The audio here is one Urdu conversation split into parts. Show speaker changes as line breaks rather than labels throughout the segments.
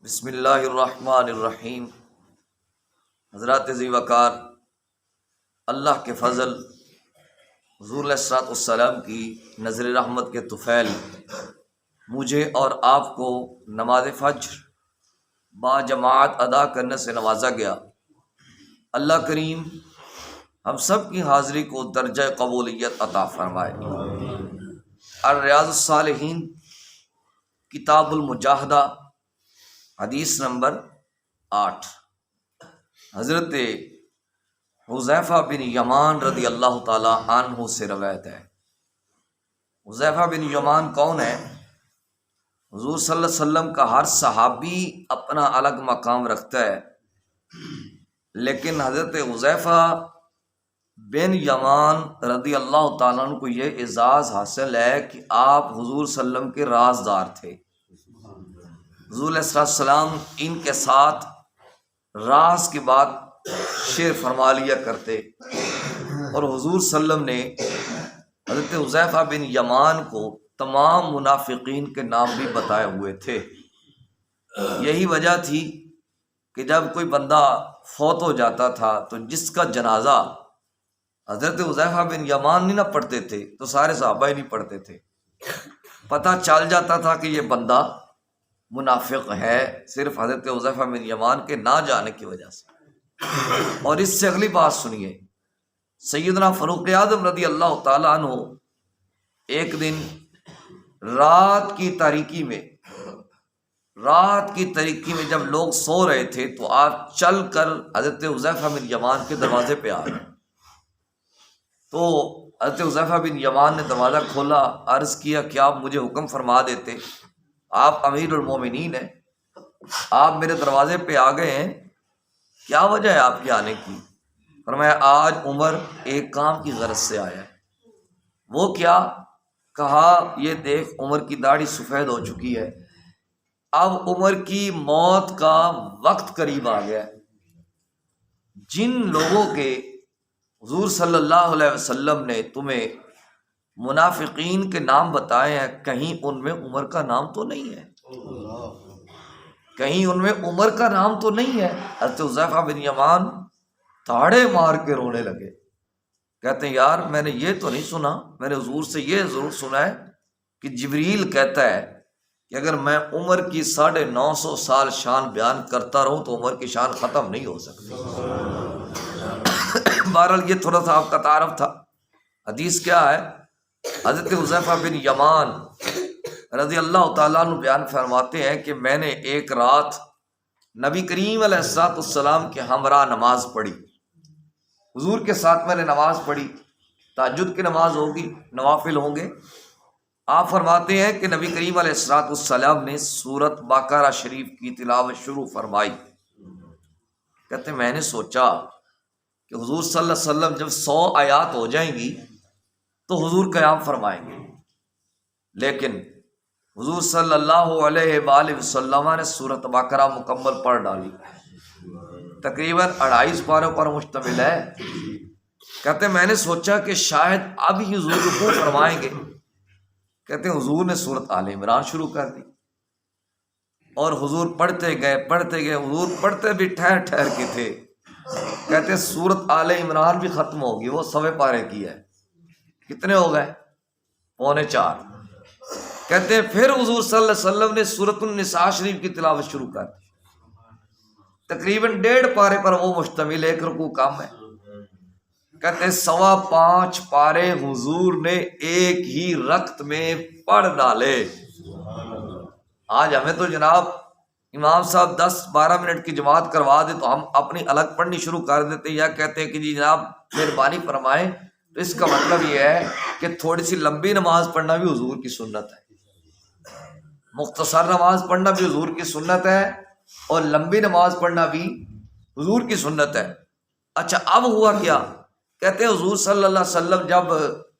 بسم اللہ الرحمن الرحیم۔ حضرات ذی وقار، اللہ کے فضل، حضور علیہ الصلوۃ والسلام کی نظر رحمت کے طفیل مجھے اور آپ کو نماز فجر با جماعت ادا کرنے سے نوازا گیا۔ اللہ کریم ہم سب کی حاضری کو درجہ قبولیت عطا فرمائے۔ الریاض الصالحین کتاب المجاہدہ حدیث نمبر 8، حضرت حذیفہ بن یمان رضی اللہ تعالی عنہ سے روایت ہے۔ حذیفہ بن یمان کون ہے؟ حضور صلی اللہ علیہ وسلم کا ہر صحابی اپنا الگ مقام رکھتا ہے، لیکن حضرت حذیفہ بن یمان رضی اللہ تعالیٰ عنہ کو یہ اعزاز حاصل ہے کہ آپ حضور صلی اللہ علیہ وسلم کے رازدار تھے۔ حضور علیہ السلام ان کے ساتھ راز کی بات شیئر فرما لیا کرتے، اور حضور صلی اللہ علیہ وسلم نے حضرت حذیفہ بن یمان کو تمام منافقین کے نام بھی بتائے ہوئے تھے۔ یہی وجہ تھی کہ جب کوئی بندہ فوت ہو جاتا تھا تو جس کا جنازہ حضرت حذیفہ بن یمان نہیں نہ پڑھتے تھے تو سارے صحابہ ہی نہیں پڑھتے تھے۔ پتہ چل جاتا تھا کہ یہ بندہ منافق ہے، صرف حضرت حذیفہ بن یمان کے نہ جانے کی وجہ سے۔ اور اس سے اگلی بات سنیے، سیدنا فاروق اعظم رضی اللہ تعالیٰ عنہ ایک دن رات کی تاریکی میں جب لوگ سو رہے تھے تو آپ چل کر حضرت حذیفہ بن یمان کے دروازے پہ آ گئے۔ تو حضرت حذیفہ بن یمان نے دروازہ کھولا، عرض کیا کہ آپ مجھے حکم فرما دیتے، آپ امیر المومنین ہیں، آپ میرے دروازے پہ آ گئے ہیں، کیا وجہ ہے آپ کے آنے کی؟ فرمایا آج عمر ایک کام کی غرض سے آیا ہے۔ وہ کیا؟ کہا یہ دیکھ عمر کی داڑھی سفید ہو چکی ہے، اب عمر کی موت کا وقت قریب آ گیا ہے۔ جن لوگوں کے حضور صلی اللہ علیہ وسلم نے تمہیں منافقین کے نام بتائے ہیں، کہیں ان میں عمر کا نام تو نہیں ہے؟ کہیں ان میں عمر کا نام تو نہیں ہے؟ حضرت حذیفہ بن یمان تاڑے مار کے رونے لگے، کہتے ہیں یار میں نے یہ تو نہیں سنا، میں نے حضور سے یہ ضرور سنا ہے کہ جبریل کہتا ہے کہ اگر میں عمر کی 950 سال شان بیان کرتا رہوں تو عمر کی شان ختم نہیں ہو سکتی۔ بہرحال یہ تھوڑا سا آپ کا تعارف تھا۔ حدیث کیا ہے؟ حضرت حذیفہ بن یمان رضی اللہ تعالیٰ عنہ بیان فرماتے ہیں کہ میں نے ایک رات نبی کریم علیہ الصلوۃ والسلام کے ہمراہ نماز پڑھی، حضور کے ساتھ میں نے نماز پڑھی، تہجد کی نماز ہوگی، نوافل ہوں گے۔ آپ فرماتے ہیں کہ نبی کریم علیہ الصلوۃ والسلام نے سورۃ بقرہ شریف کی تلاوت شروع فرمائی۔ کہتے ہیں میں نے سوچا کہ حضور صلی اللہ علیہ وسلم جب 100 آیات ہو جائیں گی تو حضور قیام فرمائیں گے، لیکن حضور صلی اللہ علیہ وآلہ وسلم نے سورۃ بقرہ مکمل پڑھ ڈالی، تقریباً 250 پاروں پر مشتمل ہے۔ کہتے ہیں میں نے سوچا کہ شاید اب ہی حضور رکوع فرمائیں گے۔ کہتے ہیں حضور نے سورۃ آل عمران شروع کر دی اور حضور پڑھتے گئے، حضور پڑھتے بھی ٹھہر کے تھے۔ کہتے ہیں سورۃ آل عمران بھی ختم ہوگی، وہ 100 پارے کی ہے۔ کتنے ہو گئے؟ 3.25۔ کہتے ہیں پھر حضور صلی اللہ علیہ وسلم نے سورۃ النساء شریف کی تلاوت شروع کر دی، تقریباً 1.5 پارے پر وہ مشتمل، ایک رکوع کم ہے۔ کہتے ہیں 5.25 پارے حضور نے ایک ہی رکعت میں پڑھ ڈالے۔ آج ہمیں تو جناب امام صاحب 10-12 منٹ کی جماعت کروا دے تو ہم اپنی الگ پڑھنی شروع کر دیتے، یا کہتے ہیں کہ جی جناب مہربانی فرمائیں، تو اس کا مطلب یہ ہے کہ تھوڑی سی لمبی نماز پڑھنا بھی حضور کی سنت ہے، مختصر نماز پڑھنا بھی حضور کی سنت ہے، اور لمبی نماز پڑھنا بھی حضور کی سنت ہے۔ اچھا اب ہوا کیا؟ کہتے ہیں حضور صلی اللہ علیہ وسلم جب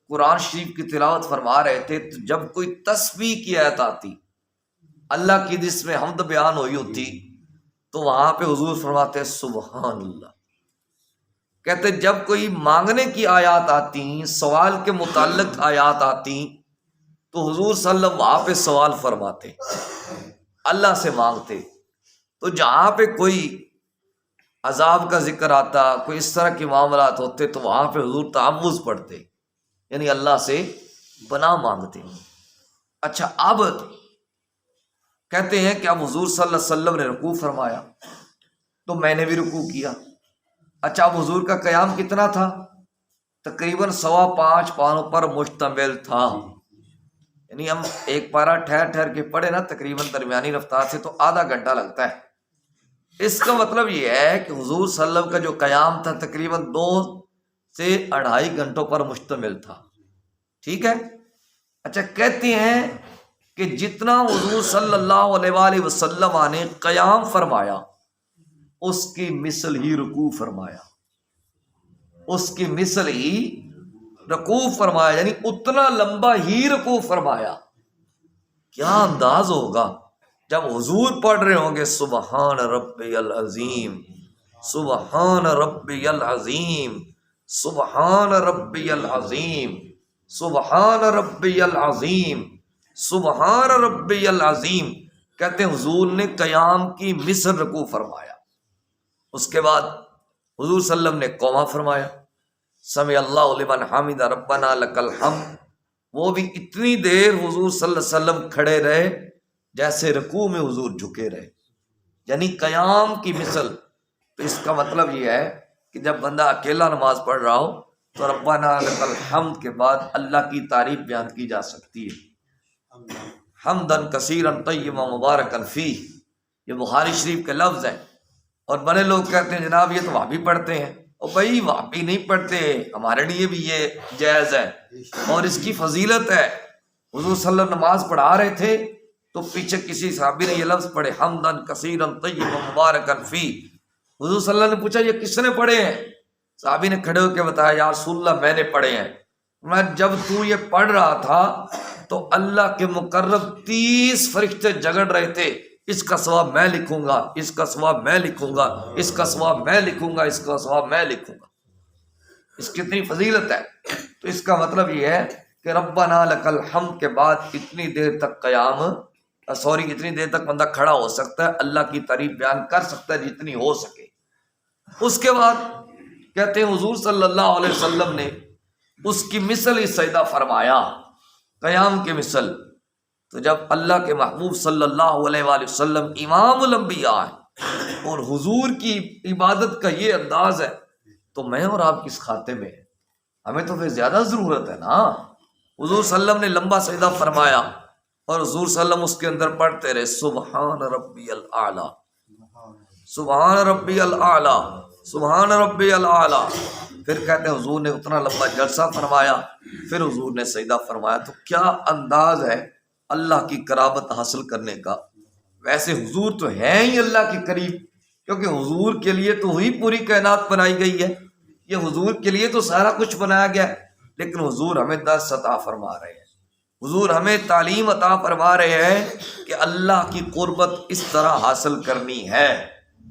قرآن شریف کی تلاوت فرما رہے تھے تو جب کوئی تسبیح کی آیت آتی، اللہ کی جس میں حمد بیان ہوئی ہوتی، تو وہاں پہ حضور فرماتے ہیں سبحان اللہ۔ کہتے جب کوئی مانگنے کی آیات آتی، سوال کے متعلق آیات آتی، تو حضور صلی اللہ علیہ وسلم وہاں پہ سوال فرماتے، اللہ سے مانگتے، تو جہاں پہ کوئی عذاب کا ذکر آتا، کوئی اس طرح کے معاملات ہوتے، تو وہاں پہ حضور تعوذ پڑھتے، یعنی اللہ سے پناہ مانگتے۔ اچھا، اب کہتے ہیں کہ اب حضور صلی اللہ علیہ وسلم نے رکوع فرمایا تو میں نے بھی رکوع کیا۔ اچھا، اب حضور کا قیام کتنا تھا؟ تقریباً 5.25 پاروں پر مشتمل تھا، یعنی ہم ایک پارہ ٹھہر کے پڑھے نا تقریباً درمیانی رفتار سے تو آدھا گھنٹہ لگتا ہے۔ اس کا مطلب یہ ہے کہ حضور صلی اللہ علیہ وسلم کا جو قیام تھا تقریباً 2 سے 2.5 گھنٹوں پر مشتمل تھا، ٹھیک ہے۔ اچھا، کہتے ہیں کہ جتنا حضور صلی اللہ علیہ وآلہ وسلم نے قیام فرمایا اس کی مثل ہی رکوع فرمایا، اس کی مثل ہی رکوع فرمایا، یعنی اتنا لمبا ہی رکوع فرمایا۔ کیا انداز ہوگا جب حضور پڑھ رہے ہوں گے سبحان ربی العظیم، سبحان ربی العظیم، سبحان ربی العظیم، سبحان ربی العظیم، سبحان ربی العظیم، کہتے ہیں حضور نے قیام کی مثل رکوع فرمایا۔ اس کے بعد حضور صلی اللہ علیہ وسلم نے قوما فرمایا، سمع اللہ لمن حمد ربنا لک الحمد، وہ بھی اتنی دیر حضور صلی اللہ علیہ وسلم کھڑے رہے جیسے رکوع میں حضور جھکے رہے، یعنی قیام کی مثل۔ تو اس کا مطلب یہ ہے کہ جب بندہ اکیلا نماز پڑھ رہا ہو تو ربنا لک الحمد کے بعد اللہ کی تعریف بیان کی جا سکتی ہے، حمدن کثیرن طیبا مبارکن فیہ، یہ بخاری شریف کے لفظ ہیں۔ اور بڑے لوگ کہتے ہیں جناب یہ تو وہابی پڑھتے ہیں، اور بھائی وہابی نہیں پڑھتے، ہمارے لیے بھی یہ جائز ہے اور اس کی فضیلت ہے۔ حضور صلی اللہ علیہ وسلم نماز پڑھا رہے تھے تو پیچھے کسی صحابی نے یہ لفظ پڑھے، حمدن کثیرن طیبا مبارکن فیہ۔ حضور صلی اللہ علیہ وسلم نے پوچھا یہ کس نے پڑھے ہیں؟ صحابی نے کھڑے ہو کے بتایا یا رسول اللہ میں نے پڑھے ہیں۔ میں جب تو یہ پڑھ رہا تھا تو اللہ کے مقرب 30 فرشتے جگڑ رہے تھے، اس کا ثواب میں لکھوں گا، اس کا ثواب میں لکھوں گا، اس کا ثواب میں لکھوں گا، اس کا ثواب میں لکھوں گا۔ اس کی اتنی فضیلت ہے۔ تو اس کا مطلب یہ ہے کہ ربنا لک الحمد کے بعد اتنی دیر تک اتنی دیر تک بندہ کھڑا ہو سکتا ہے، اللہ کی تعریف بیان کر سکتا ہے جتنی ہو سکے۔ اس کے بعد کہتے ہیں حضور صلی اللہ علیہ وسلم نے اس کی مثل ہی سجدہ فرمایا، قیام کی مثل۔ تو جب اللہ کے محبوب صلی اللہ علیہ وآلہ وسلم امام الانبیاء ہیں اور حضور کی عبادت کا یہ انداز ہے تو میں اور آپ کس کھاتے میں ہیں؟ ہمیں تو پھر زیادہ ضرورت ہے نا۔ حضور صلی اللہ علیہ وسلم نے لمبا سجدہ فرمایا اور حضور صلی اللہ علیہ وسلم اس کے اندر پڑھتے رہے سبحان ربی الاعلیٰ، سبحان ربی الاعلیٰ، سبحان ربی الاعلیٰ۔ پھر کہتے ہیں حضور نے اتنا لمبا جلسہ فرمایا، پھر حضور نے سجدہ فرمایا۔ تو کیا انداز ہے اللہ کی قرابت حاصل کرنے کا۔ ویسے حضور تو ہیں ہی اللہ کے قریب، کیونکہ حضور کے لیے تو ہی پوری کائنات بنائی گئی ہے، یہ حضور کے لیے تو سارا کچھ بنایا گیا ہے۔ لیکن حضور ہمیں درس عطا فرما رہے ہیں، حضور ہمیں تعلیم عطا فرما رہے ہیں کہ اللہ کی قربت اس طرح حاصل کرنی ہے،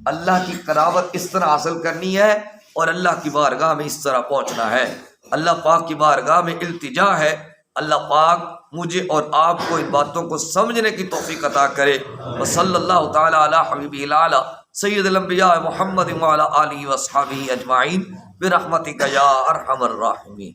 اللہ کی قرابت اس طرح حاصل کرنی ہے، اور اللہ کی بارگاہ میں اس طرح پہنچنا ہے۔ اللہ پاک کی بارگاہ میں التجا ہے، اللہ پاک مجھے اور آپ کو ان باتوں کو سمجھنے کی توفیق عطا کرے۔ وصلی اللہ تعالی علی حبیبہ الاعلی سید الانبیاء محمد وعلی آلہ واصحابہ اجمعین برحمتک یا ارحم الراحمین۔